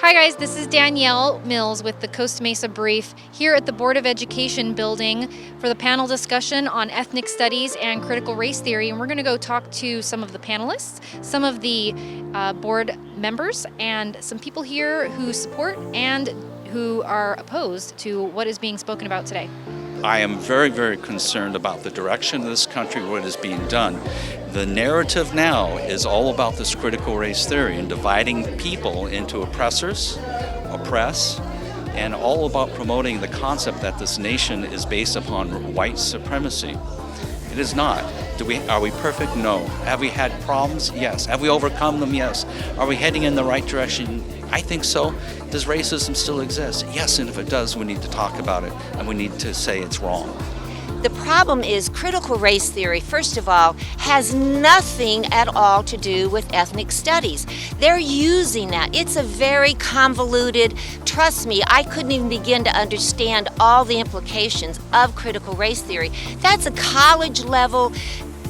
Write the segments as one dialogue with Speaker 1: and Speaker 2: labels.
Speaker 1: Hi guys, this is Danielle Mills with the Costa Mesa Brief here at the Board of Education building for the panel discussion on ethnic studies and critical race theory. And we're going to go talk to some of the panelists, some of the board members, and some people here who support and who are opposed to what is being spoken about today.
Speaker 2: I am very, very concerned about the direction of this country, what is being done. The narrative now is all about this critical race theory and dividing people into oppressors, oppress, and all about promoting the concept that this nation is based upon white supremacy. It is not. Are we perfect? No. Have we had problems? Yes. Have we overcome them? Yes. Are we heading in the right direction? I think so. Does racism still exist? Yes, and if it does, we need to talk about it, and we need to say it's wrong.
Speaker 3: The problem is critical race theory, first of all, has nothing at all to do with ethnic studies. They're using that. It's a very convoluted, trust me, I couldn't even begin to understand all the implications of critical race theory. That's a college level,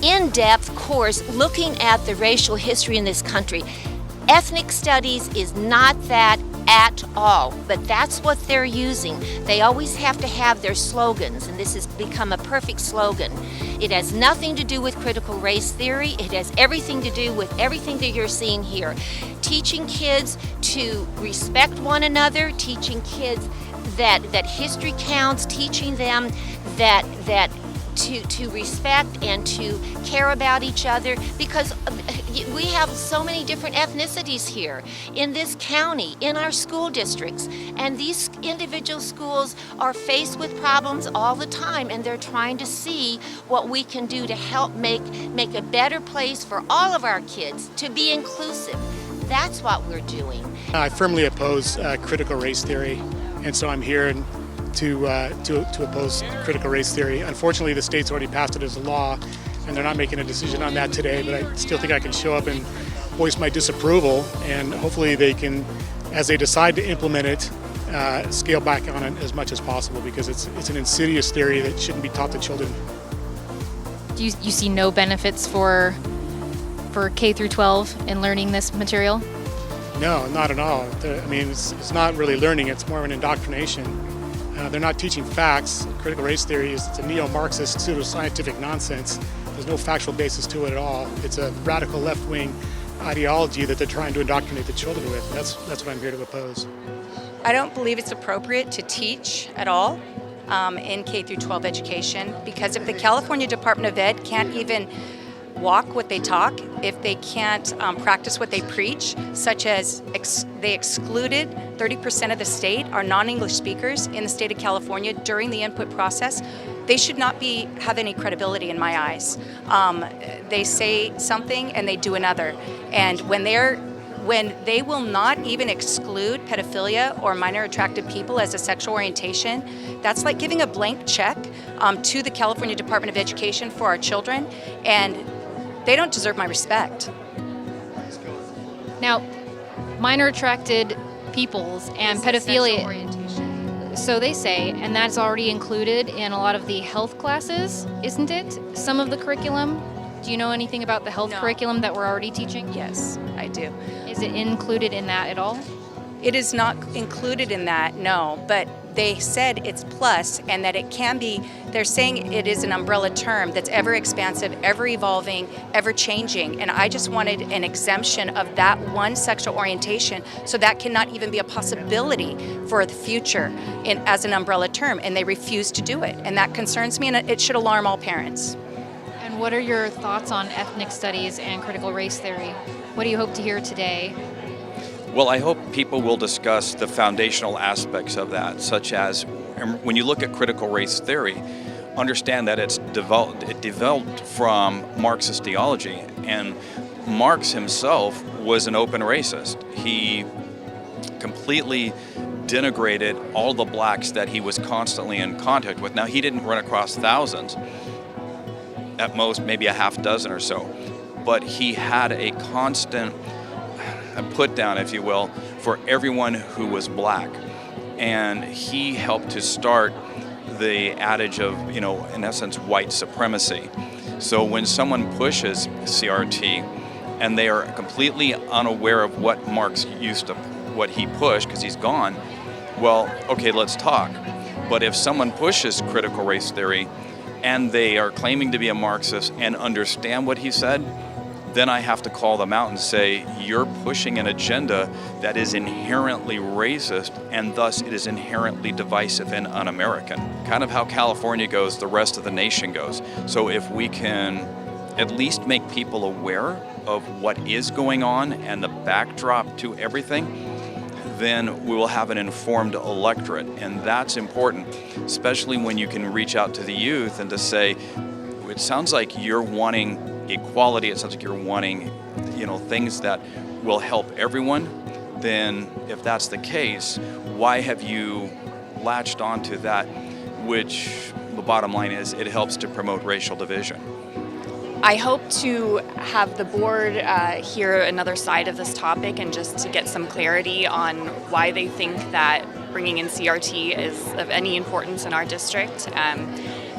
Speaker 3: in-depth course looking at the racial history in this country. Ethnic studies is not that at all, but that's what they're using. They always have to have their slogans, and this has become a perfect slogan. It has nothing to do with critical race theory. It has everything to do with everything that you're seeing here. Teaching kids to respect one another, teaching kids that history counts, teaching them that to respect and to care about each other, because we have so many different ethnicities here in this county, in our school districts, and these individual schools are faced with problems all the time, and they're trying to see what we can do to help make a better place for all of our kids, to be inclusive. That's what we're doing.
Speaker 4: I firmly oppose critical race theory, and so I'm here to oppose critical race theory. Unfortunately, the state's already passed it as a law, and they're not making a decision on that today, but I still think I can show up and voice my disapproval, and hopefully they can, as they decide to implement it, scale back on it as much as possible, because it's an insidious theory that shouldn't be taught to children.
Speaker 1: Do you see no benefits for K through 12 in learning this material?
Speaker 4: No, not at all. I mean, it's not really learning, it's more of an indoctrination. They're not teaching facts. Critical race theory it's a neo-Marxist, pseudo-scientific nonsense. There's no factual basis to it at all. It's a radical left-wing ideology that they're trying to indoctrinate the children with. That's what I'm here to oppose.
Speaker 5: I don't believe it's appropriate to teach at all in K through 12 education, because if the California Department of Ed can't even walk what they talk, if they can't practice what they preach, such as they excluded 30% of the state are non-English speakers in the state of California during the input process, they should not have any credibility in my eyes. They say something and they do another, and when they will not even exclude pedophilia or minor attracted people as a sexual orientation, that's like giving a blank check to the California Department of Education for our children, and they don't deserve my respect.
Speaker 1: Now, minor attracted peoples and pedophilia, so they say, and that's already included in a lot of the health classes, isn't it? Some of the curriculum. Do you know anything about the health curriculum that we're already teaching?
Speaker 5: Yes, I do.
Speaker 1: Is it included in that at all?
Speaker 5: It is not included in that, no, but they said it's plus, and that it can be, they're saying it is an umbrella term that's ever expansive, ever evolving, ever changing, and I just wanted an exemption of that one sexual orientation, so that cannot even be a possibility for the future as an umbrella term, and they refuse to do it, and that concerns me, and it should alarm all parents.
Speaker 1: And what are your thoughts on ethnic studies and critical race theory? What do you hope to hear today?
Speaker 2: Well, I hope people will discuss the foundational aspects of that, such as when you look at critical race theory, understand that it developed from Marxist theology, and Marx himself was an open racist. He completely denigrated all the blacks that he was constantly in contact with. Now, he didn't run across thousands, at most maybe a half dozen or so, but he had a constant put down, if you will, for everyone who was black. And he helped to start the adage of, in essence, white supremacy. So when someone pushes CRT and they are completely unaware of what Marx what he pushed because he's gone, well, okay, let's talk. But if someone pushes critical race theory and they are claiming to be a Marxist and understand what he said, then I have to call them out and say, you're pushing an agenda that is inherently racist, and thus it is inherently divisive and un-American. Kind of how California goes, the rest of the nation goes. So if we can at least make people aware of what is going on and the backdrop to everything, then we will have an informed electorate. And that's important, especially when you can reach out to the youth and to say, it sounds like you're wanting equality, it sounds like you're wanting, things that will help everyone. Then if that's the case, why have you latched onto that, which the bottom line is it helps to promote racial division?
Speaker 6: I hope to have the board hear another side of this topic and just to get some clarity on why they think that bringing in CRT is of any importance in our district.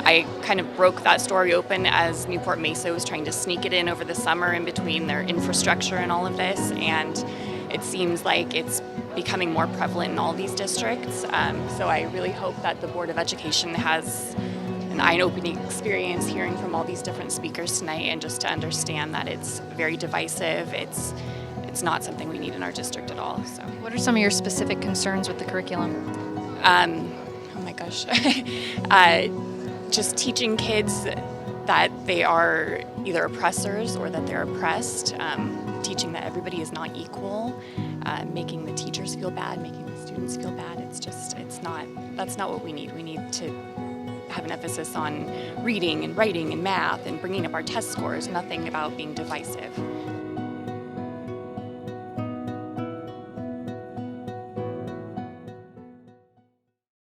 Speaker 6: I kind of broke that story open as Newport Mesa was trying to sneak it in over the summer in between their infrastructure and all of this, and it seems like it's becoming more prevalent in all these districts. So I really hope that the Board of Education has an eye-opening experience hearing from all these different speakers tonight, and just to understand that it's very divisive. It's not something we need in our district at all. So,
Speaker 1: What are some of your specific concerns with the curriculum?
Speaker 6: oh my gosh, just teaching kids that they are either oppressors or that they're oppressed, teaching that everybody is not equal, making the teachers feel bad, making the students feel bad. That's not what we need. We need to have an emphasis on reading and writing and math and bringing up our test scores, nothing about being divisive.